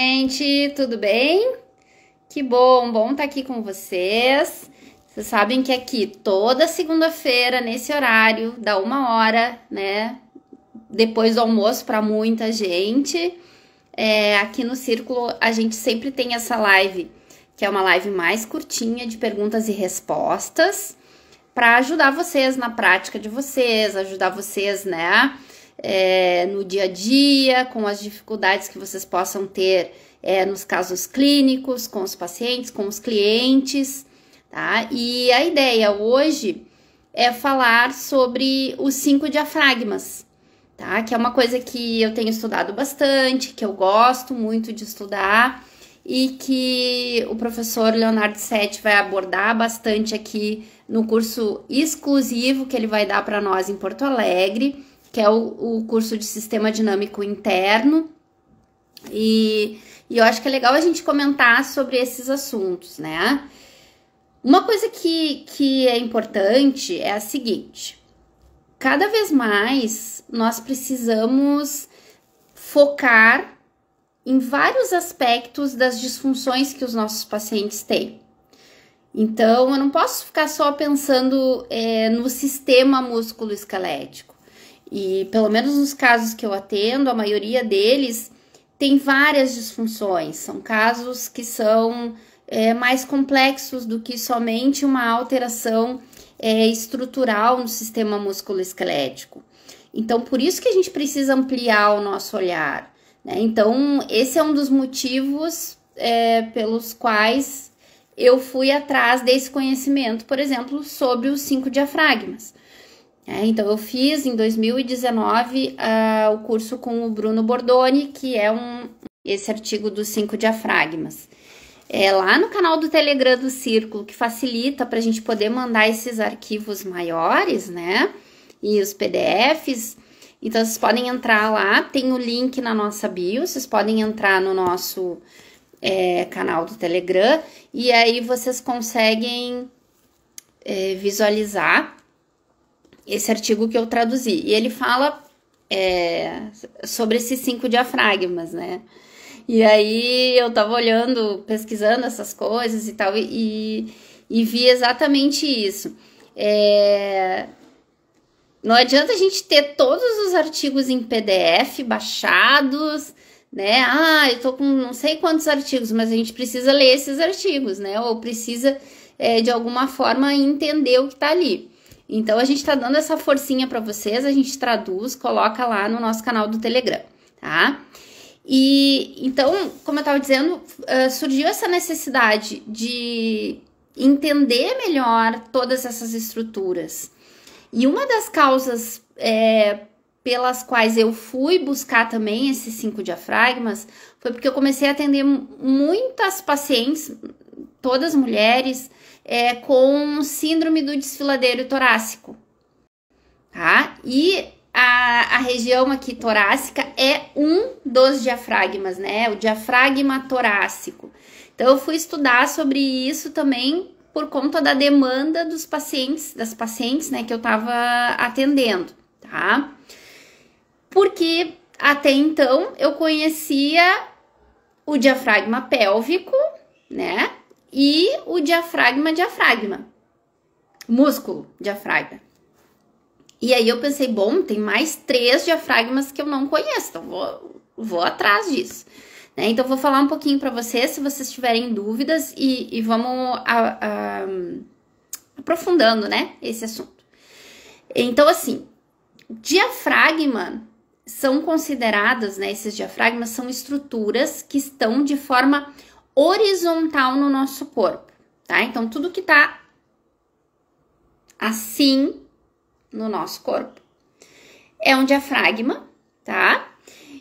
Gente, tudo bem? Que bom estar aqui com vocês. Vocês sabem que aqui toda segunda-feira, nesse horário, dá 1 hora, né? Depois do almoço para muita gente. Aqui no Círculo a gente sempre tem essa live, que é uma live mais curtinha de perguntas e respostas, para ajudar vocês na prática de vocês, ajudar vocês, né? No dia a dia, com as dificuldades que vocês possam ter nos casos clínicos, com os pacientes, com os clientes, tá? E a ideia hoje é falar sobre os 5 diafragmas, tá? Que é uma coisa que eu tenho estudado bastante, que eu gosto muito de estudar e que o professor Leonardo Setti vai abordar bastante aqui no curso exclusivo que ele vai dar para nós em Porto Alegre, que é o curso de Sistema Dinâmico Interno, e eu acho que é legal a gente comentar sobre esses assuntos, né? Uma coisa que é importante é a seguinte: cada vez mais nós precisamos focar em vários aspectos das disfunções que os nossos pacientes têm. Então, eu não posso ficar só pensando no sistema músculo-esquelético. E pelo menos nos casos que eu atendo, a maioria deles tem várias disfunções. São casos que são mais complexos do que somente uma alteração estrutural no sistema músculo-esquelético. Então, por isso que a gente precisa ampliar o nosso olhar, né? Então, esse é um dos motivos pelos quais eu fui atrás desse conhecimento, por exemplo, sobre os 5 diafragmas. Então, eu fiz em 2019 o curso com o Bruno Bordoni, que é esse artigo dos 5 diafragmas. Lá no canal do Telegram do Círculo, que facilita para a gente poder mandar esses arquivos maiores, né? E os PDFs. Então, vocês podem entrar lá, tem o link na nossa bio, vocês podem entrar no nosso canal do Telegram e aí vocês conseguem visualizar esse artigo que eu traduzi. E ele fala sobre esses 5 diafragmas, né? E aí eu tava olhando, pesquisando essas coisas e tal, e vi exatamente isso. Não adianta a gente ter todos os artigos em PDF baixados, né? Eu tô com não sei quantos artigos, mas a gente precisa ler esses artigos, né? Ou precisa, de alguma forma, entender o que tá ali. Então, a gente tá dando essa forcinha para vocês, a gente traduz, coloca lá no nosso canal do Telegram, tá? E, então, como eu tava dizendo, surgiu essa necessidade de entender melhor todas essas estruturas. E uma das causas pelas quais eu fui buscar também esses 5 diafragmas foi porque eu comecei a atender muitas pacientes, todas mulheres, com síndrome do desfiladeiro torácico, tá? E a região aqui torácica é um dos diafragmas, né? O diafragma torácico. Então, eu fui estudar sobre isso também por conta da demanda dos pacientes, das pacientes, né, que eu tava atendendo, tá? Porque até então eu conhecia o diafragma pélvico, né? E o diafragma, músculo diafragma. E aí eu pensei, bom, tem mais 3 diafragmas que eu não conheço, então vou atrás disso. Né? Então, vou falar um pouquinho para vocês, se vocês tiverem dúvidas, e vamos aprofundando, né, esse assunto. Então, assim, diafragma são consideradas, né, esses diafragmas são estruturas que estão de forma horizontal no nosso corpo, tá? Então, tudo que tá assim no nosso corpo é um diafragma, tá?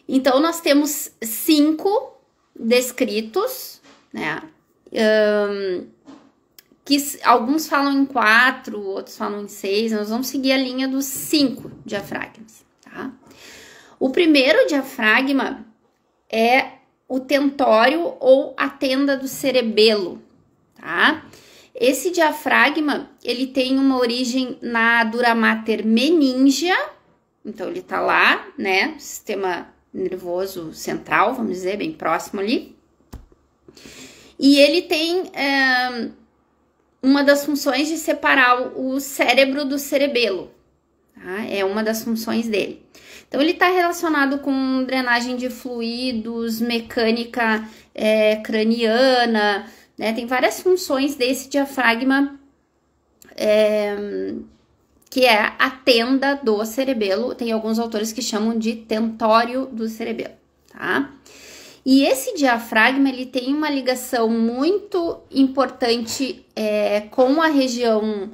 Então, nós temos 5 descritos, né? Que alguns falam em 4, outros falam em 6. Nós vamos seguir a linha dos 5 diafragmas, tá? O primeiro diafragma é o tentório ou a tenda do cerebelo, tá? Esse diafragma, ele tem uma origem na dura mater meningea, então ele tá lá, né, sistema nervoso central, vamos dizer, bem próximo ali. E ele tem uma das funções de separar o cérebro do cerebelo, tá? É uma das funções dele. Então, ele está relacionado com drenagem de fluidos, mecânica craniana, né? Tem várias funções desse diafragma, que é a tenda do cerebelo. Tem alguns autores que chamam de tentório do cerebelo, tá? E esse diafragma, ele tem uma ligação muito importante com a região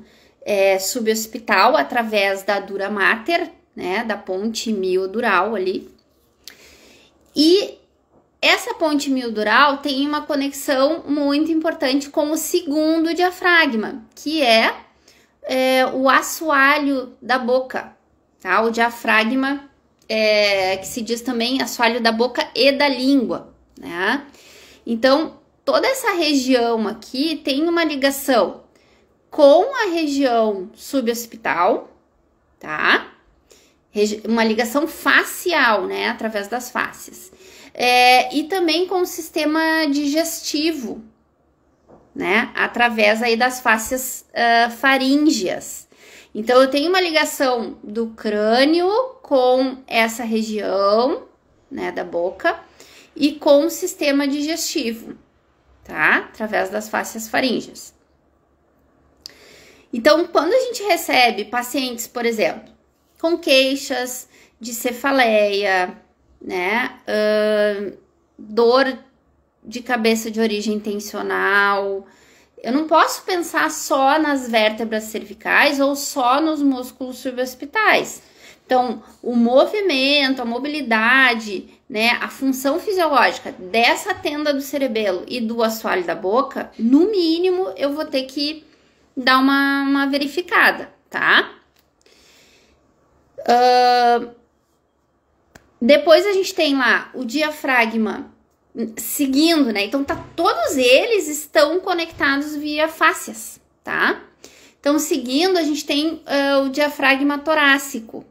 suboccipital, através da dura mater, né, da ponte miodural ali. E essa ponte miodural tem uma conexão muito importante com o segundo diafragma, que é o assoalho da boca, tá? O diafragma, que se diz também assoalho da boca e da língua, né? Então, toda essa região aqui tem uma ligação com a região suboccipital, tá? Uma ligação facial, né? Através das fáscias. E também com o sistema digestivo, né? Através aí das fáscias faríngeas. Então, eu tenho uma ligação do crânio com essa região, né, da boca, e com o sistema digestivo, tá? Através das fáscias faríngeas. Então, quando a gente recebe pacientes, por exemplo, com queixas de cefaleia, né, dor de cabeça de origem tensional, eu não posso pensar só nas vértebras cervicais ou só nos músculos suboccipitais. Então, o movimento, a mobilidade, né, a função fisiológica dessa tenda do cerebelo e do assoalho da boca, no mínimo, eu vou ter que dar uma verificada, tá? Depois a gente tem lá o diafragma seguindo, né? Então, todos eles estão conectados via fáscias, tá? Então, seguindo, a gente tem o diafragma torácico,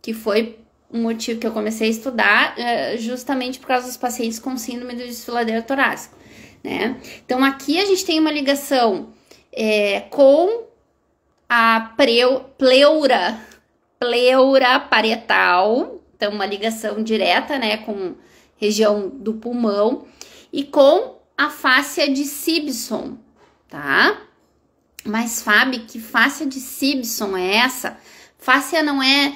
que foi um motivo que eu comecei a estudar justamente por causa dos pacientes com síndrome do desfiladeiro torácico, né? Então, aqui a gente tem uma ligação com a pleura parietal, então uma ligação direta, né, com região do pulmão, e com a fáscia de Sibson, tá? Mas, Fábio, que fáscia de Sibson é essa? Fáscia não é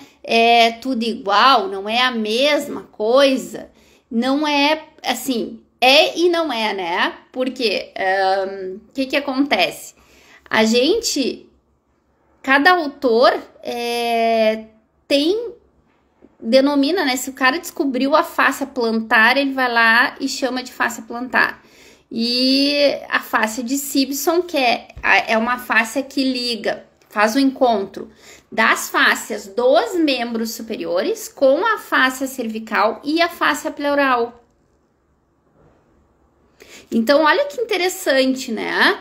tudo igual, não é a mesma coisa, não é assim, é e não é, né? Porque o que acontece? Cada autor denomina, né? Se o cara descobriu a fáscia plantar, ele vai lá e chama de fáscia plantar. E a fáscia de Sibson, que é uma fáscia que liga, faz o encontro das fáscias dos membros superiores com a fáscia cervical e a fáscia pleural. Então, olha que interessante, né?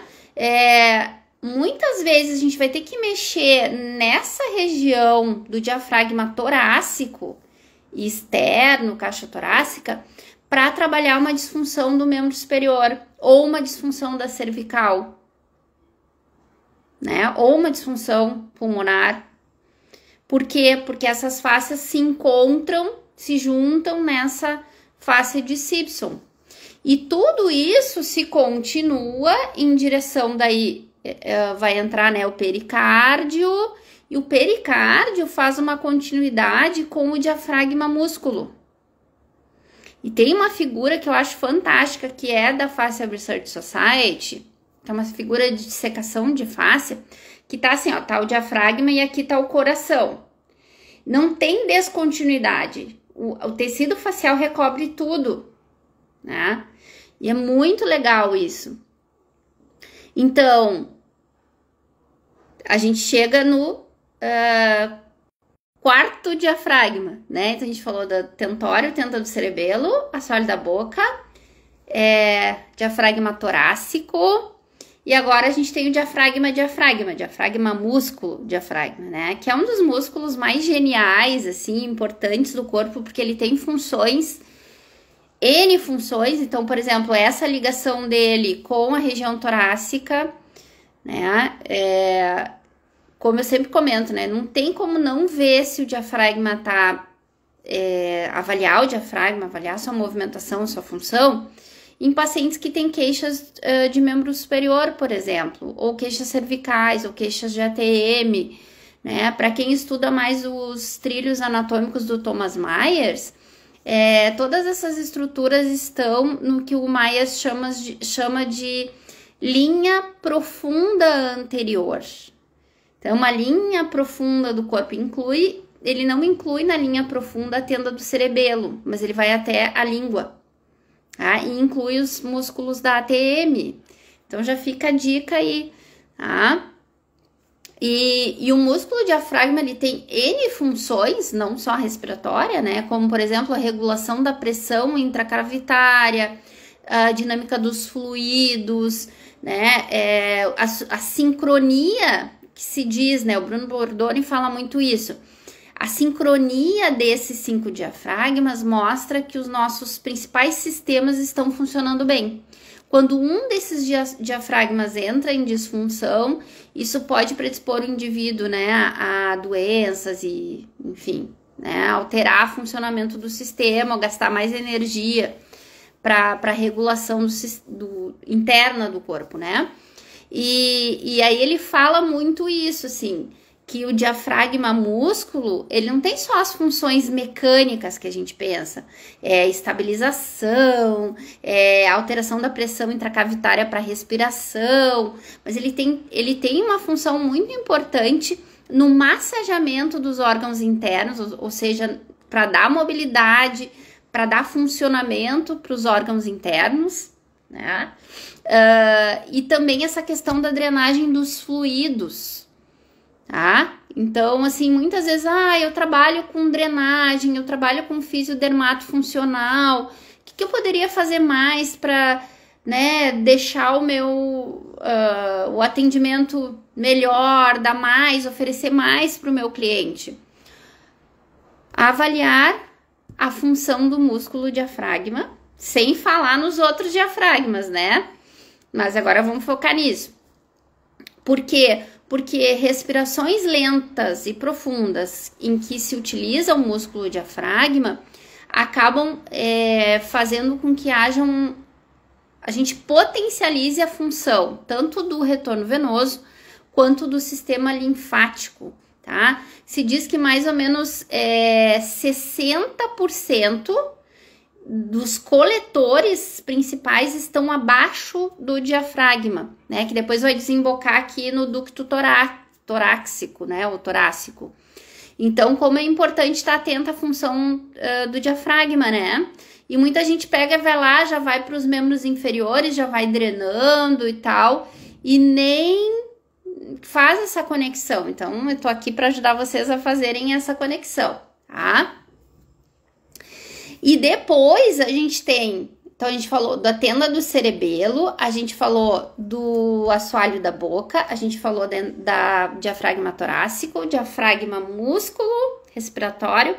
Muitas vezes a gente vai ter que mexer nessa região do diafragma torácico e externo, caixa torácica, para trabalhar uma disfunção do membro superior ou uma disfunção da cervical, né? Ou uma disfunção pulmonar. Por quê? Porque essas fáscias se encontram, se juntam nessa fáscia de Sibson. E tudo isso se continua em direção daí, vai entrar, né, o pericárdio, e o pericárdio faz uma continuidade com o diafragma músculo. E tem uma figura que eu acho fantástica, que é da Fascia Research Society, que é uma figura de dissecação de fáscia, que tá assim, ó, tá o diafragma e aqui tá o coração. Não tem descontinuidade, o tecido facial recobre tudo, né? E é muito legal isso. Então, a gente chega no quarto diafragma, né? Então, a gente falou da tentório, tenda do cerebelo, assoalho da boca, diafragma torácico E agora a gente tem o diafragma músculo diafragma, né? Que é um dos músculos mais geniais, assim, importantes do corpo, porque ele tem funções, N funções. Então, por exemplo, essa ligação dele com a região torácica, né? Como eu sempre comento, né? Não tem como não ver se o diafragma tá... avaliar o diafragma, avaliar sua movimentação, sua função, em pacientes que têm queixas de membro superior, por exemplo, ou queixas cervicais, ou queixas de ATM, né? Para quem estuda mais os trilhos anatômicos do Thomas Myers, todas essas estruturas estão no que o Myers chama de linha profunda anterior. Então, uma linha profunda do corpo ele não inclui na linha profunda a tenda do cerebelo, mas ele vai até a língua, tá? E inclui os músculos da ATM. Então já fica a dica aí, tá? E o músculo diafragma, ele tem N funções, não só respiratória, né? Como, por exemplo, a regulação da pressão intracavitária, a dinâmica dos fluidos, né? A sincronia, que se diz, né? O Bruno Bordoni fala muito isso. A sincronia desses 5 diafragmas mostra que os nossos principais sistemas estão funcionando bem. Quando um desses diafragmas entra em disfunção, isso pode predispor o indivíduo, né, a doenças e, enfim, né, alterar o funcionamento do sistema, ou gastar mais energia para a regulação interna do corpo, né? E aí ele fala muito isso, assim, que o diafragma músculo, ele não tem só as funções mecânicas que a gente pensa, estabilização, alteração da pressão intracavitária para respiração, mas ele tem uma função muito importante no massageamento dos órgãos internos, ou seja, para dar mobilidade, para dar funcionamento para os órgãos internos, né? E também essa questão da drenagem dos fluidos, tá? Então, assim, muitas vezes, eu trabalho com drenagem, eu trabalho com fisiodermato funcional, o que eu poderia fazer mais para, né, deixar o atendimento melhor, dar mais, oferecer mais para o meu cliente? Avaliar a função do músculo diafragma, sem falar nos outros diafragmas, né? Mas agora vamos focar nisso. Por quê? Porque respirações lentas e profundas em que se utiliza o músculo diafragma acabam fazendo com que a gente potencialize a função tanto do retorno venoso quanto do sistema linfático, tá? Se diz que mais ou menos 60% dos coletores principais estão abaixo do diafragma, né? Que depois vai desembocar aqui no ducto torácico, né? O torácico. Então, como é importante estar atenta à função do diafragma, né? E muita gente pega, vai lá, já vai para os membros inferiores, já vai drenando e tal, e nem faz essa conexão. Então, eu tô aqui para ajudar vocês a fazerem essa conexão, tá? E depois a gente tem, então a gente falou da tenda do cerebelo, a gente falou do assoalho da boca, a gente falou da diafragma torácico, diafragma músculo respiratório,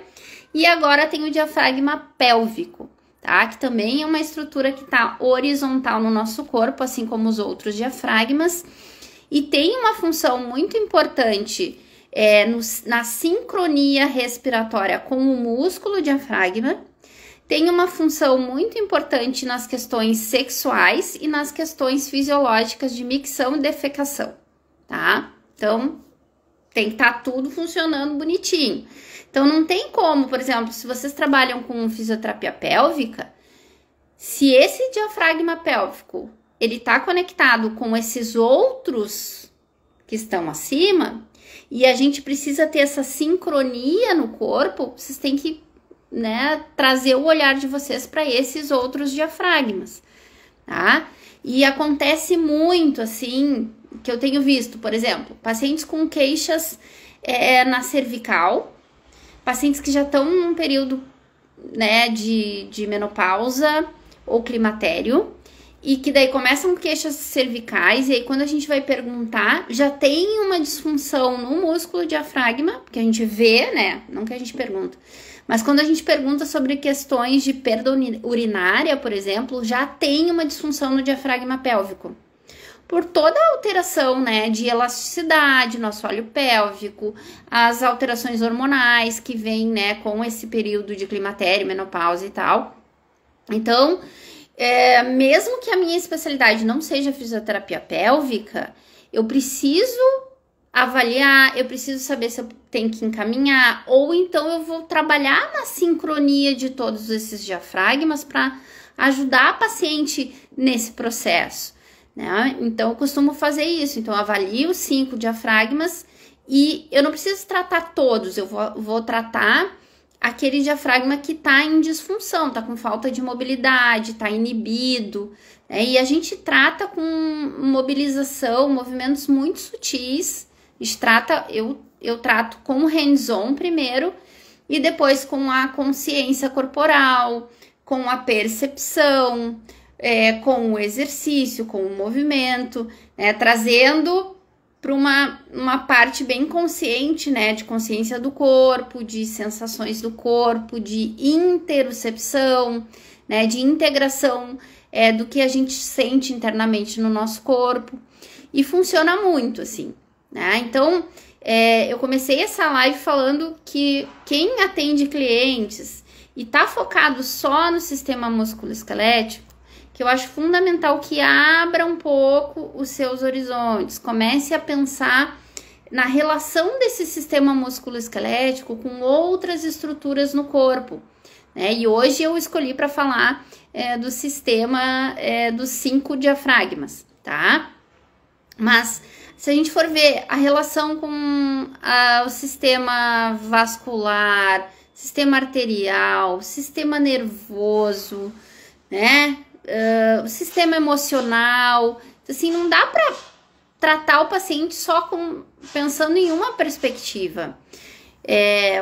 e agora tem o diafragma pélvico, tá? Que também é uma estrutura que está horizontal no nosso corpo, assim como os outros diafragmas, e tem uma função muito importante na sincronia respiratória com o músculo diafragma. Tem uma função muito importante nas questões sexuais e nas questões fisiológicas de micção e defecação, tá? Então, tem que estar tudo funcionando bonitinho. Então, não tem como, por exemplo, se vocês trabalham com fisioterapia pélvica, se esse diafragma pélvico, ele tá conectado com esses outros que estão acima, e a gente precisa ter essa sincronia no corpo, vocês têm que, né, trazer o olhar de vocês para esses outros diafragmas, tá? E acontece muito, assim, que eu tenho visto, por exemplo, pacientes com queixas na cervical, pacientes que já estão num período, né, de menopausa ou climatério, e que daí começam queixas cervicais, e aí quando a gente vai perguntar, já tem uma disfunção no músculo diafragma, que a gente vê, né? Não que a gente pergunta. Mas quando a gente pergunta sobre questões de perda urinária, por exemplo, já tem uma disfunção no diafragma pélvico. Por toda a alteração, né, de elasticidade no assoalho pélvico, as alterações hormonais que vêm, né, com esse período de climatério, menopausa e tal. Então, mesmo que a minha especialidade não seja fisioterapia pélvica, eu preciso avaliar, eu preciso saber se eu tenho que encaminhar, ou então eu vou trabalhar na sincronia de todos esses diafragmas para ajudar a paciente nesse processo, né? Então, eu costumo fazer isso. Então, eu avalio os 5 diafragmas e eu não preciso tratar todos, eu vou tratar aquele diafragma que está em disfunção, está com falta de mobilidade, está inibido, né? E a gente trata com mobilização, movimentos muito sutis. A gente trata, eu trato com o hands-on primeiro e depois com a consciência corporal, com a percepção, com o exercício, com o movimento, né? Trazendo para uma parte bem consciente, né, de consciência do corpo, de sensações do corpo, de interocepção, né, de integração do que a gente sente internamente no nosso corpo, e funciona muito, assim, né? Então, eu comecei essa live falando que quem atende clientes e tá focado só no sistema musculoesquelético, que eu acho fundamental que abra um pouco os seus horizontes, comece a pensar na relação desse sistema musculoesquelético com outras estruturas no corpo, né? E hoje eu escolhi para falar do sistema dos 5 diafragmas, tá? Mas se a gente for ver a relação com o sistema vascular, sistema arterial, sistema nervoso, né? O sistema emocional, assim, não dá para tratar o paciente só pensando em uma perspectiva.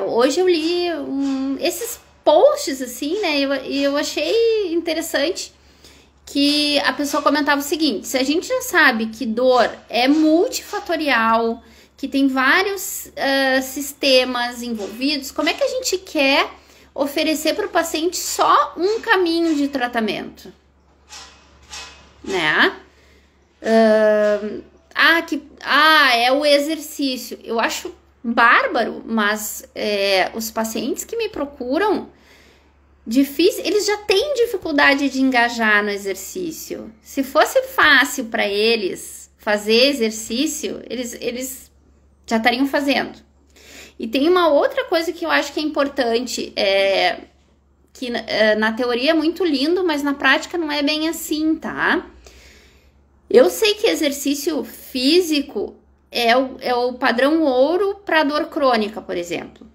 Hoje eu li esses posts, assim, né, e eu achei interessante que a pessoa comentava o seguinte: se a gente já sabe que dor é multifatorial, que tem vários sistemas envolvidos, como é que a gente quer oferecer para o paciente só um caminho de tratamento? Né? É o exercício. Eu acho bárbaro, mas os pacientes que me procuram, eles já têm dificuldade de engajar no exercício. Se fosse fácil para eles fazer exercício, eles já estariam fazendo. E tem uma outra coisa que eu acho que é importante, que na teoria é muito lindo, mas na prática não é bem assim, tá? Eu sei que exercício físico é o padrão ouro para dor crônica, por exemplo.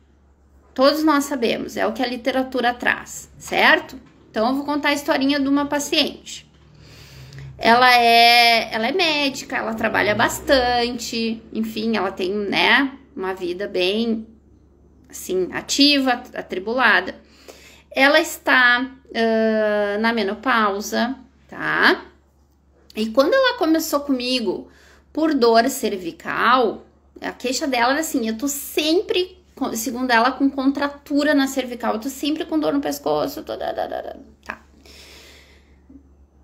Todos nós sabemos, é o que a literatura traz, certo? Então, eu vou contar a historinha de uma paciente. Ela é médica, ela trabalha bastante, enfim, ela tem, né, uma vida bem, assim, ativa, atribulada. Ela está na menopausa, tá? E quando ela começou comigo por dor cervical, a queixa dela era assim: eu tô sempre, segundo ela, com contratura na cervical, eu tô sempre com dor no pescoço, tá.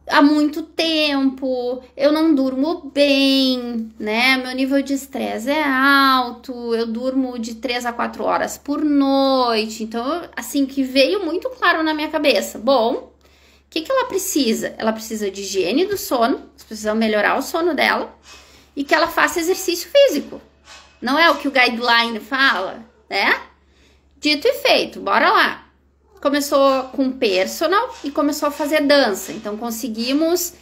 Há muito tempo, eu não durmo bem, né? Meu nível de estresse é alto, eu durmo de 3 a 4 horas por noite. Então, assim, que veio muito claro na minha cabeça. Bom, o que ela precisa? Ela precisa de higiene do sono, precisa melhorar o sono dela e que ela faça exercício físico. Não é o que o guideline fala, né? Dito e feito, bora lá. Começou com personal e começou a fazer dança. Então, conseguimos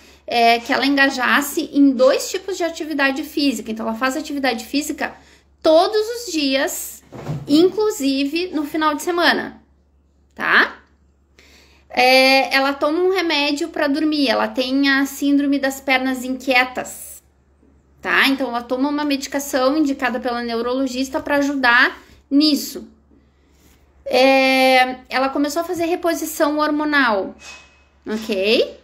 que ela engajasse em 2 tipos de atividade física. Então, ela faz atividade física todos os dias, inclusive no final de semana, tá? Ela toma um remédio para dormir. Ela tem a síndrome das pernas inquietas, tá? Então, ela toma uma medicação indicada pela neurologista para ajudar nisso. Ela começou a fazer reposição hormonal, ok?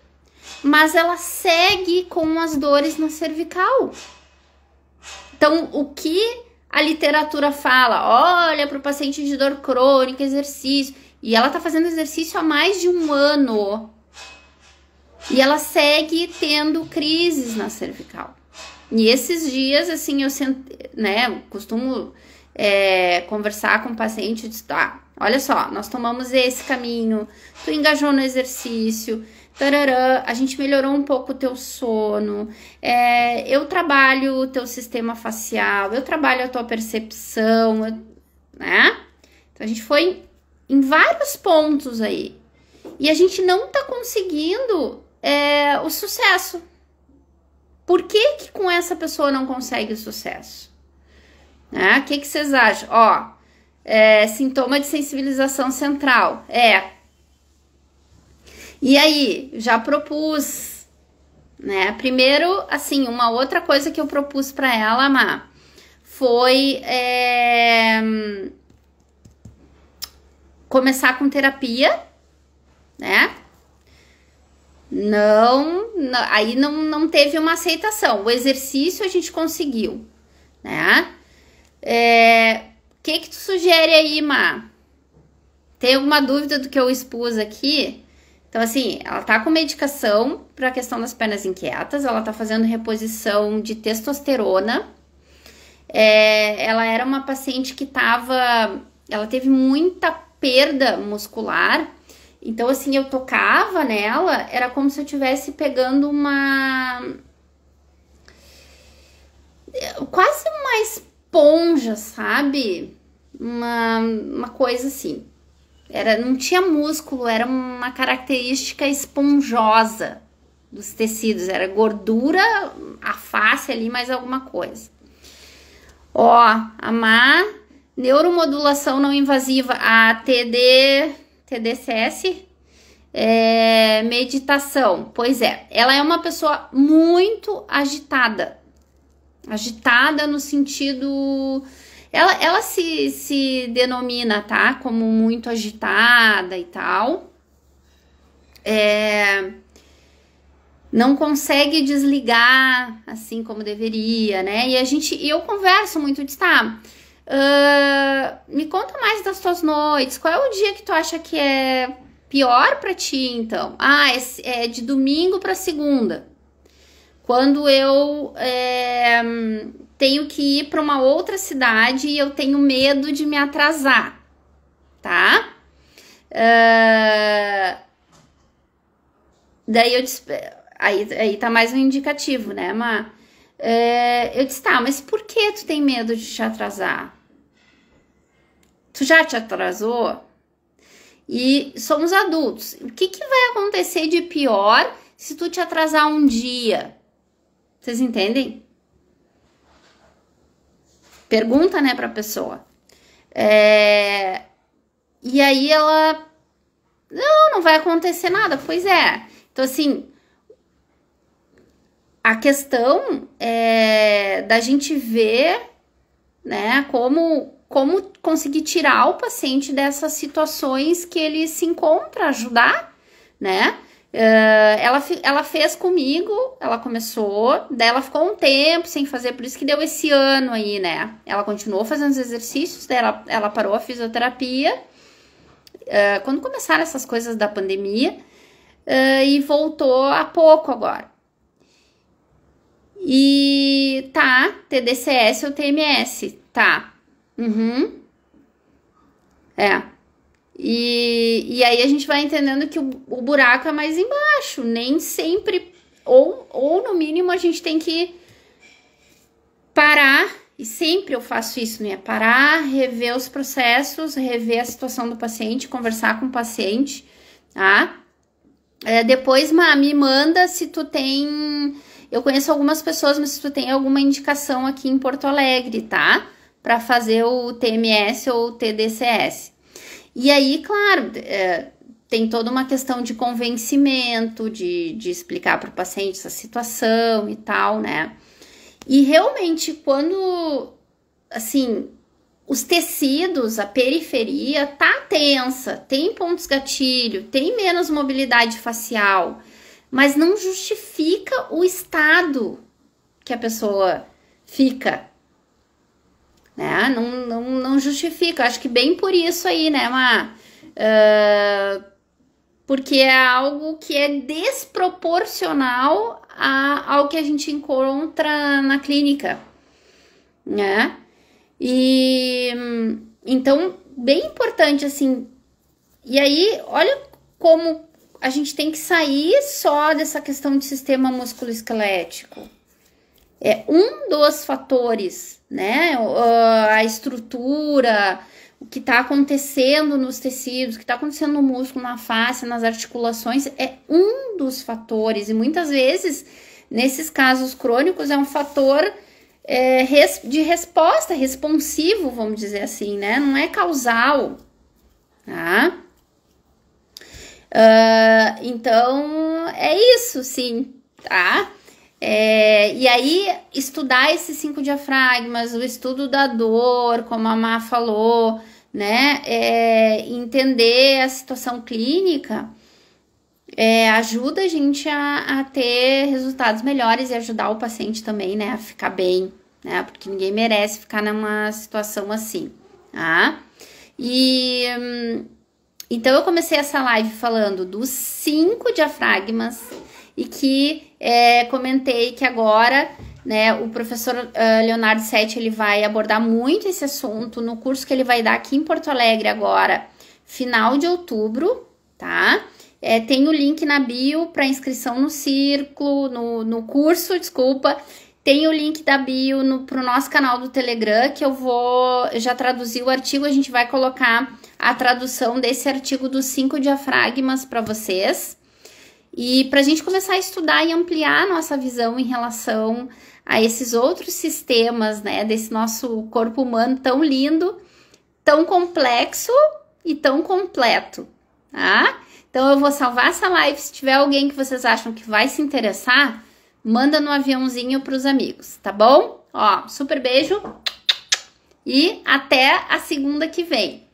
mas ela segue com as dores na cervical. Então, o que a literatura fala? Olha, para o paciente de dor crônica, exercício. E ela tá fazendo exercício há mais de 1 ano. E ela segue tendo crises na cervical. E esses dias, assim, eu costumo conversar com o paciente e dizer, tá, olha só, nós tomamos esse caminho, tu engajou no exercício, tarará, a gente melhorou um pouco o teu sono, eu trabalho o teu sistema facial, eu trabalho a tua percepção, né? Então a gente foi em vários pontos aí. E a gente não tá conseguindo o sucesso. Por que com essa pessoa não consegue o sucesso? O que vocês acham? Sintoma de sensibilização central. E aí, já propus, né? Primeiro, assim, uma outra coisa que eu propus para ela, Má, foi começar com terapia, né? Aí não teve uma aceitação. O exercício a gente conseguiu, né? O que tu sugere aí, Má? Tem alguma dúvida do que eu expus aqui? Então, assim, ela tá com medicação para a questão das pernas inquietas, ela tá fazendo reposição de testosterona. Ela era uma paciente que ela teve muita perda muscular. Então, assim, eu tocava nela, era como se eu estivesse pegando quase uma esponja, sabe? Uma coisa assim. Não tinha músculo, era uma característica esponjosa dos tecidos. Era gordura, a face ali, mais alguma coisa. A Má, neuromodulação não invasiva, a TDCS, meditação. Pois ela é uma pessoa muito agitada. Agitada no sentido... Ela se denomina, tá? Como muito agitada e tal. Não consegue desligar assim como deveria, né? E eu converso muito, me conta mais das tuas noites. Qual é o dia que tu acha que é pior pra ti, então? É de domingo pra segunda. Quando eu tenho que ir para uma outra cidade e eu tenho medo de me atrasar, tá? Daí eu disse, aí tá mais um indicativo, né, Má? Eu disse, tá, mas por que tu tem medo de te atrasar? Tu já te atrasou? E somos adultos. O que vai acontecer de pior se tu te atrasar um dia? Vocês entendem? Pergunta, né, pra pessoa. E aí ela... Não vai acontecer nada. Pois é. Então, assim... A questão é da gente ver, né, como conseguir tirar o paciente dessas situações que ele se encontra, ajudar, né? Ela fez comigo, ela começou, daí ela ficou um tempo sem fazer, por isso que deu esse ano aí, né? Ela continuou fazendo os exercícios, daí ela parou a fisioterapia, quando começaram essas coisas da pandemia, e voltou há pouco agora. E tá, TDCS ou TMS, tá. E aí a gente vai entendendo que o buraco é mais embaixo, nem sempre, ou no mínimo a gente tem que parar, e sempre eu faço isso, né? Parar, rever os processos, rever a situação do paciente, conversar com o paciente, tá? Depois, me manda se tu tem... Eu conheço algumas pessoas, mas se tu tem alguma indicação aqui em Porto Alegre, tá? Para fazer o TMS ou o TDCS. E aí, claro, tem toda uma questão de convencimento, de explicar para o paciente essa situação e tal, né? E realmente, quando, assim, os tecidos, a periferia tá tensa, tem pontos gatilho, tem menos mobilidade facial, mas não justifica o estado que a pessoa fica, né? Não justifica. Acho que bem por isso aí, né, porque é algo que é desproporcional ao que a gente encontra na clínica, né? E então, bem importante, assim. E aí, olha como a gente tem que sair só dessa questão de sistema musculoesquelético. É um dos fatores, né? A estrutura, o que está acontecendo nos tecidos, o que está acontecendo no músculo, na face, nas articulações, é um dos fatores. E muitas vezes, nesses casos crônicos, é um fator de resposta, responsivo, vamos dizer assim, né? Não é causal, tá? Então, é isso, sim, tá? E aí, estudar esses 5 diafragmas, o estudo da dor, como a Má falou, né? Entender a situação clínica ajuda a gente a ter resultados melhores e ajudar o paciente também, né? A ficar bem, né? Porque ninguém merece ficar numa situação assim, tá? Então, eu comecei essa live falando dos 5 diafragmas e que comentei que agora, né, o professor Leonardo Setti, ele vai abordar muito esse assunto no curso que ele vai dar aqui em Porto Alegre agora, final de outubro, tá? Tem o link na bio para inscrição no círculo, no curso, desculpa. Tem o link da bio pro nosso canal do Telegram, que eu já traduzi o artigo, a gente vai colocar a tradução desse artigo dos 5 diafragmas para vocês. E para a gente começar a estudar e ampliar a nossa visão em relação a esses outros sistemas, né, desse nosso corpo humano tão lindo, tão complexo e tão completo, tá? Então eu vou salvar essa live, se tiver alguém que vocês acham que vai se interessar, manda no aviãozinho para os amigos, tá bom? Ó, super beijo e até a segunda que vem.